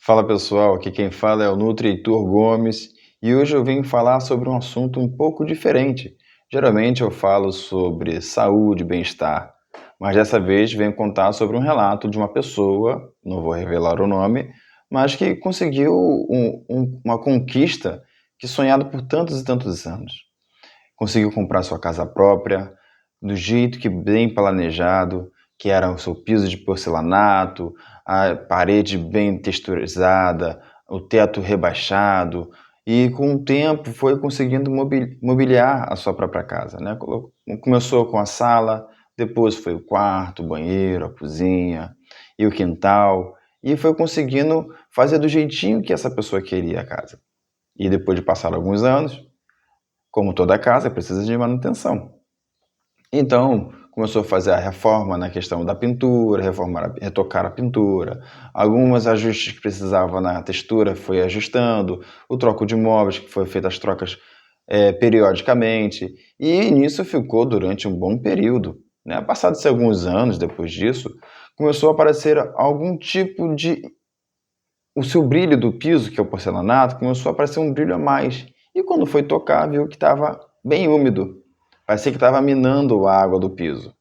Fala pessoal, aqui quem fala é o Nutri Heitor Gomes e hoje eu vim falar sobre um assunto um pouco diferente. Geralmente eu falo sobre saúde e bem-estar, mas dessa vez venho contar sobre um relato de uma pessoa, não vou revelar o nome, mas que conseguiu uma conquista que sonhado por tantos e tantos anos. Conseguiu comprar sua casa própria, do jeito que bem planejado, que era o seu piso de porcelanato, a parede bem texturizada, o teto rebaixado, e com o tempo foi conseguindo mobiliar a sua própria casa, né? Começou com a sala, depois foi o quarto, o banheiro, a cozinha e o quintal, e foi conseguindo fazer do jeitinho que essa pessoa queria a casa. E depois de passar alguns anos, como toda casa, precisa de manutenção. Então, começou a fazer a reforma na questão da pintura, retocar a pintura, alguns ajustes que precisava na textura foi ajustando, o troco de móveis, que foi feito as trocas periodicamente, e nisso ficou durante um bom período. Né? Passados alguns anos depois disso, começou a aparecer algum tipo de... O seu brilho do piso, que é o porcelanato, começou a aparecer um brilho a mais. E quando foi tocar, viu que estava bem úmido. Parecia que estava minando a água do piso.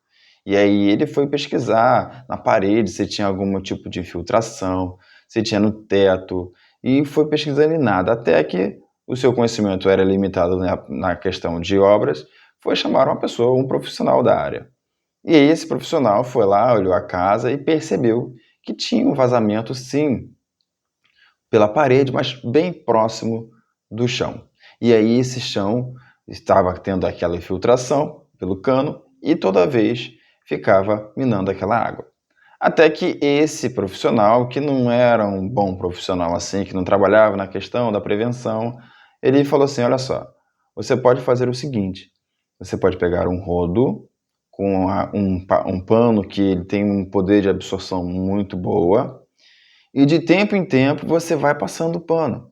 E aí ele foi pesquisar na parede se tinha algum tipo de infiltração, se tinha no teto, e foi pesquisando e nada. Até que o seu conhecimento era limitado na questão de obras, foi chamar uma pessoa, um profissional da área. E aí esse profissional foi lá, olhou a casa e percebeu que tinha um vazamento, sim, pela parede, mas bem próximo do chão. E aí esse chão estava tendo aquela infiltração pelo cano e toda vez ficava minando aquela água. Até que esse profissional, que não era um bom profissional assim, que não trabalhava na questão da prevenção, ele falou assim, olha só, você pode fazer o seguinte, você pode pegar um rodo com um pano que ele tem um poder de absorção muito boa, e de tempo em tempo você vai passando o pano.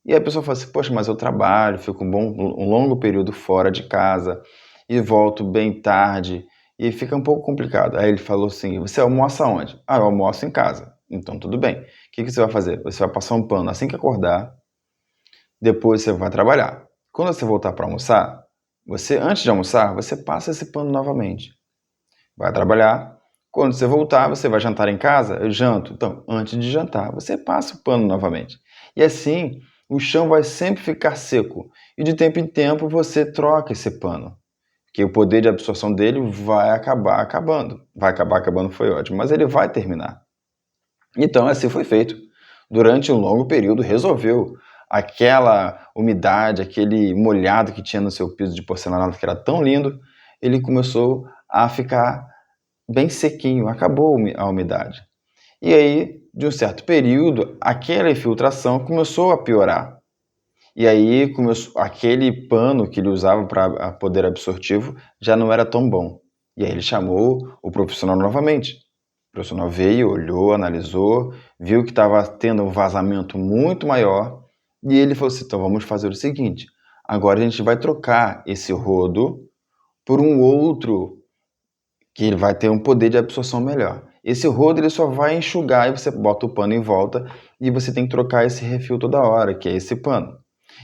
E a pessoa fala assim, poxa, mas eu trabalho, fico um longo período fora de casa e volto bem tarde e fica um pouco complicado. Aí ele falou assim, você almoça onde? Ah, eu almoço em casa. Então tudo bem. O que você vai fazer? Você vai passar um pano assim que acordar, depois você vai trabalhar. Quando você voltar para almoçar, antes de almoçar, você passa esse pano novamente. Vai trabalhar. Quando você voltar, você vai jantar em casa? Eu janto. Então, antes de jantar, você passa o pano novamente. E assim, o chão vai sempre ficar seco. E de tempo em tempo você troca esse pano. Porque o poder de absorção dele vai acabar acabando. Vai acabar acabando foi ótimo, mas ele vai terminar. Então, assim foi feito. Durante um longo período, resolveu aquela umidade, aquele molhado que tinha no seu piso de porcelanato, que era tão lindo, ele começou a ficar bem sequinho, acabou a umidade. E aí, de um certo período, aquela infiltração começou a piorar. E aí, aquele pano que ele usava para poder absortivo já não era tão bom. E aí ele chamou o profissional novamente. O profissional veio, olhou, analisou, viu que estava tendo um vazamento muito maior, e ele falou assim, então vamos fazer o seguinte, agora a gente vai trocar esse rodo por um outro que ele vai ter um poder de absorção melhor. Esse rodo ele só vai enxugar e você bota o pano em volta e você tem que trocar esse refil toda hora, que é esse pano.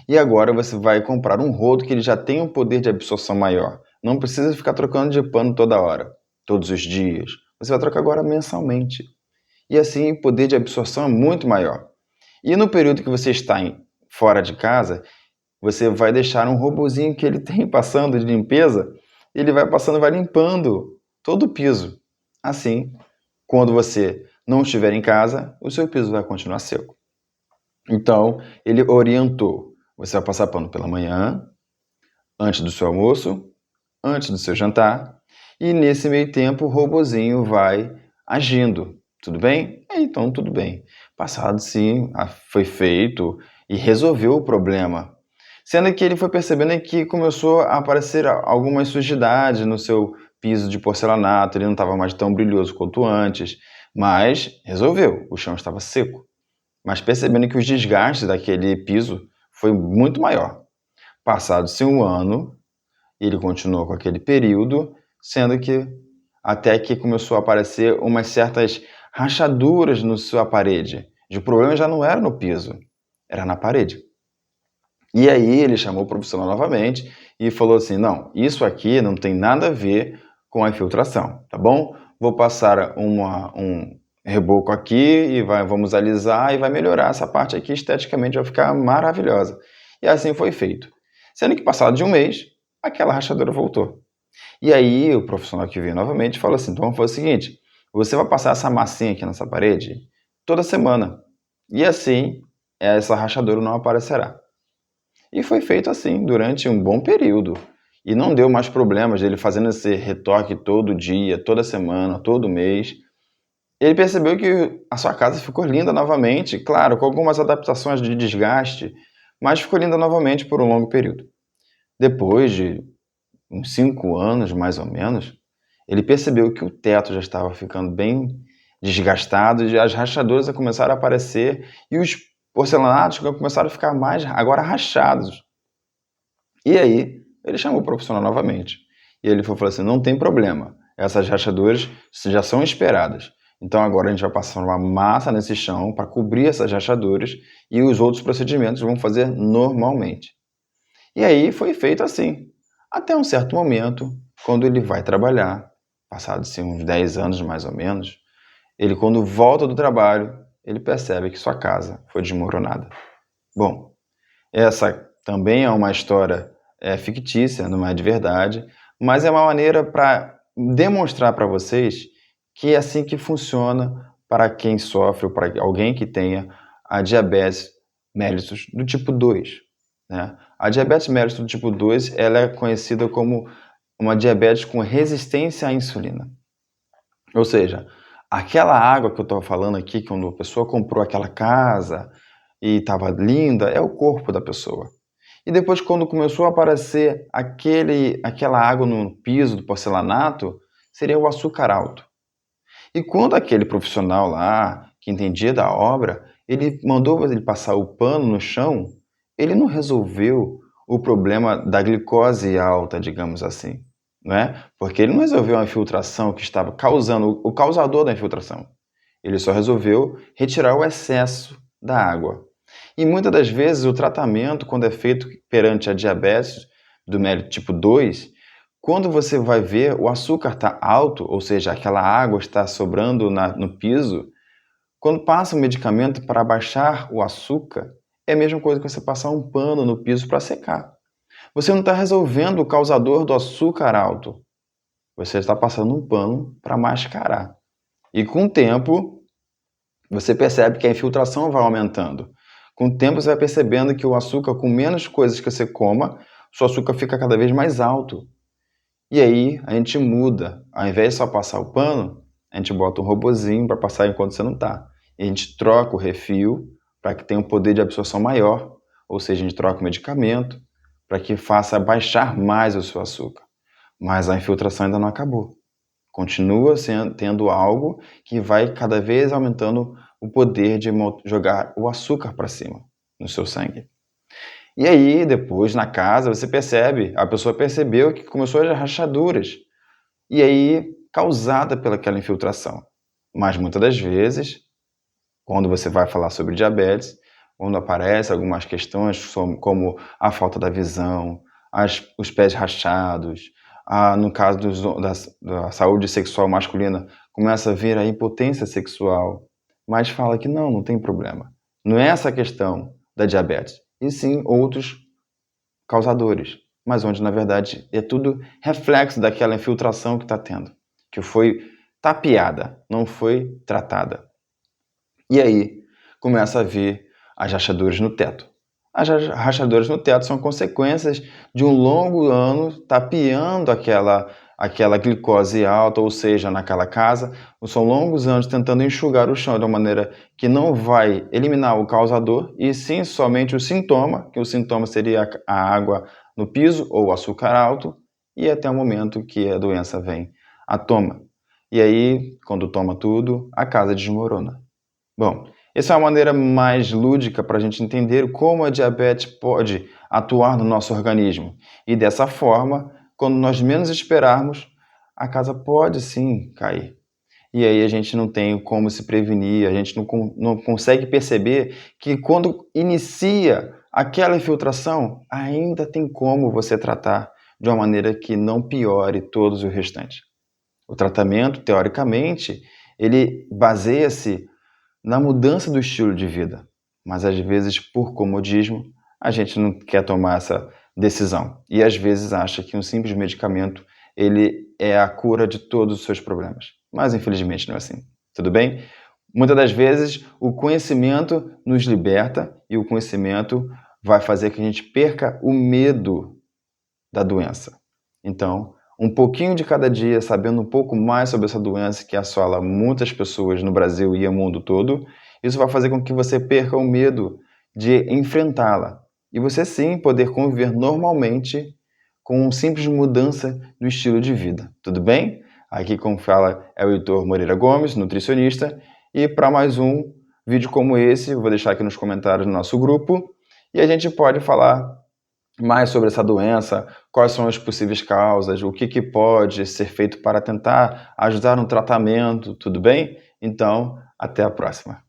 E agora você vai comprar um rodo que ele já tem um poder de absorção maior. Não precisa ficar trocando de pano toda hora, todos os dias. Você vai trocar agora mensalmente. E assim o poder de absorção é muito maior. E no período que você está fora de casa, você vai deixar um robozinho que ele tem passando de limpeza, ele vai passando e vai limpando todo o piso. Assim, quando você não estiver em casa, o seu piso vai continuar seco. Então, ele orientou. Você vai passar pano pela manhã, antes do seu almoço, antes do seu jantar, e nesse meio tempo o robozinho vai agindo. Tudo bem? Então, tudo bem. Passado, sim, foi feito e resolveu o problema. Sendo que ele foi percebendo que começou a aparecer algumas sujidades no seu piso de porcelanato, ele não estava mais tão brilhoso quanto antes, mas resolveu, o chão estava seco. Mas percebendo que os desgastes daquele piso foi muito maior. Passado-se um ano, ele continuou com aquele período, sendo que até que começou a aparecer umas certas rachaduras na sua parede, O problema já não era no piso, era na parede. E aí ele chamou o profissional novamente e falou assim: não, isso aqui não tem nada a ver com a infiltração, tá bom? Vou passar um reboco aqui e vamos alisar e vai melhorar essa parte aqui esteticamente, vai ficar maravilhosa. E assim foi feito. Sendo que passado de um mês, aquela rachadura voltou. E aí o profissional que veio novamente falou assim: então vamos fazer o seguinte, você vai passar essa massinha aqui nessa parede toda semana. E assim essa rachadura não aparecerá. E foi feito assim durante um bom período. E não deu mais problemas dele fazendo esse retoque todo dia, toda semana, todo mês. Ele percebeu que a sua casa ficou linda novamente, claro, com algumas adaptações de desgaste, mas ficou linda novamente por um longo período. Depois de uns 5 anos, mais ou menos, ele percebeu que o teto já estava ficando bem desgastado, e as rachaduras começaram a aparecer e os porcelanatos começaram a ficar mais agora rachados. E aí, ele chamou o profissional novamente. E ele falou assim: não tem problema, essas rachaduras já são esperadas. Então agora a gente vai passar uma massa nesse chão para cobrir essas rachaduras e os outros procedimentos vão fazer normalmente. E aí foi feito assim. Até um certo momento, quando ele vai trabalhar, passados uns 10 anos mais ou menos, ele quando volta do trabalho, ele percebe que sua casa foi desmoronada. Bom, essa também é uma história fictícia, não é de verdade, mas é uma maneira para demonstrar para vocês que é assim que funciona para quem sofre ou para alguém que tenha a diabetes mellitus do tipo 2, né? A diabetes mellitus do tipo 2 ela é conhecida como uma diabetes com resistência à insulina. Ou seja, aquela água que eu estou falando aqui, quando a pessoa comprou aquela casa e estava linda, é o corpo da pessoa. E depois, quando começou a aparecer aquela água no piso do porcelanato, seria o açúcar alto. E quando aquele profissional lá, que entendia da obra, ele mandou ele passar o pano no chão, ele não resolveu o problema da glicose alta, digamos assim, né? Porque ele não resolveu a infiltração que estava causando, o causador da infiltração. Ele só resolveu retirar o excesso da água. E muitas das vezes o tratamento, quando é feito perante a diabetes do mellitus tipo 2, quando você vai ver o açúcar está alto, ou seja, aquela água está sobrando no piso, quando passa um medicamento para baixar o açúcar, é a mesma coisa que você passar um pano no piso para secar. Você não está resolvendo o causador do açúcar alto, você está passando um pano para mascarar. E com o tempo, você percebe que a infiltração vai aumentando. Com o tempo, você vai percebendo que o açúcar, com menos coisas que você coma, o seu açúcar fica cada vez mais alto. E aí, a gente muda. Ao invés de só passar o pano, a gente bota um robozinho para passar enquanto você não está. E a gente troca o refil para que tenha um poder de absorção maior. Ou seja, a gente troca o medicamento para que faça baixar mais o seu açúcar. Mas a infiltração ainda não acabou. Continua tendo algo que vai cada vez aumentando o poder de jogar o açúcar para cima no seu sangue. E aí, depois, na casa, você percebe, a pessoa percebeu que começou a rachaduras. E aí, causada pelaquela infiltração. Mas muitas das vezes, quando você vai falar sobre diabetes, quando aparecem algumas questões como a falta da visão, os pés rachados, no caso da saúde sexual masculina, começa a vir a impotência sexual, mas fala que não tem problema. Não é essa a questão da diabetes, e sim outros causadores, mas onde na verdade é tudo reflexo daquela infiltração que está tendo, que foi tapeada, não foi tratada. E aí começa a vir as rachaduras no teto. As rachaduras no teto são consequências de um longo ano tapeando aquela glicose alta, ou seja, naquela casa, são longos anos tentando enxugar o chão de uma maneira que não vai eliminar o causador, e sim somente o sintoma, que o sintoma seria a água no piso ou o açúcar alto, e até o momento que a doença vem à tona. E aí, quando toma tudo, a casa desmorona. Bom, essa é uma maneira mais lúdica para a gente entender como a diabetes pode atuar no nosso organismo. E dessa forma, quando nós menos esperarmos, a casa pode sim cair. e aí a gente não tem como se prevenir, a gente não consegue perceber que quando inicia aquela infiltração, ainda tem como você tratar de uma maneira que não piore todos os restantes. O tratamento, teoricamente, ele baseia-se na mudança do estilo de vida, mas às vezes, por comodismo, a gente não quer tomar essa decisão e às vezes acha que um simples medicamento ele é a cura de todos os seus problemas, mas infelizmente não é assim, tudo bem? Muitas das vezes o conhecimento nos liberta e o conhecimento vai fazer que a gente perca o medo da doença. Então, um pouquinho de cada dia, sabendo um pouco mais sobre essa doença que assola muitas pessoas no Brasil e no mundo todo, isso vai fazer com que você perca o medo de enfrentá-la. E você sim poder conviver normalmente com uma simples mudança do estilo de vida. Tudo bem? Aqui como fala é o Heitor Moreira Gomes, nutricionista, e para mais um vídeo como esse, eu vou deixar aqui nos comentários do nosso grupo, e a gente pode falar mais sobre essa doença, quais são as possíveis causas, o que pode ser feito para tentar ajudar no tratamento, tudo bem? Então, até a próxima.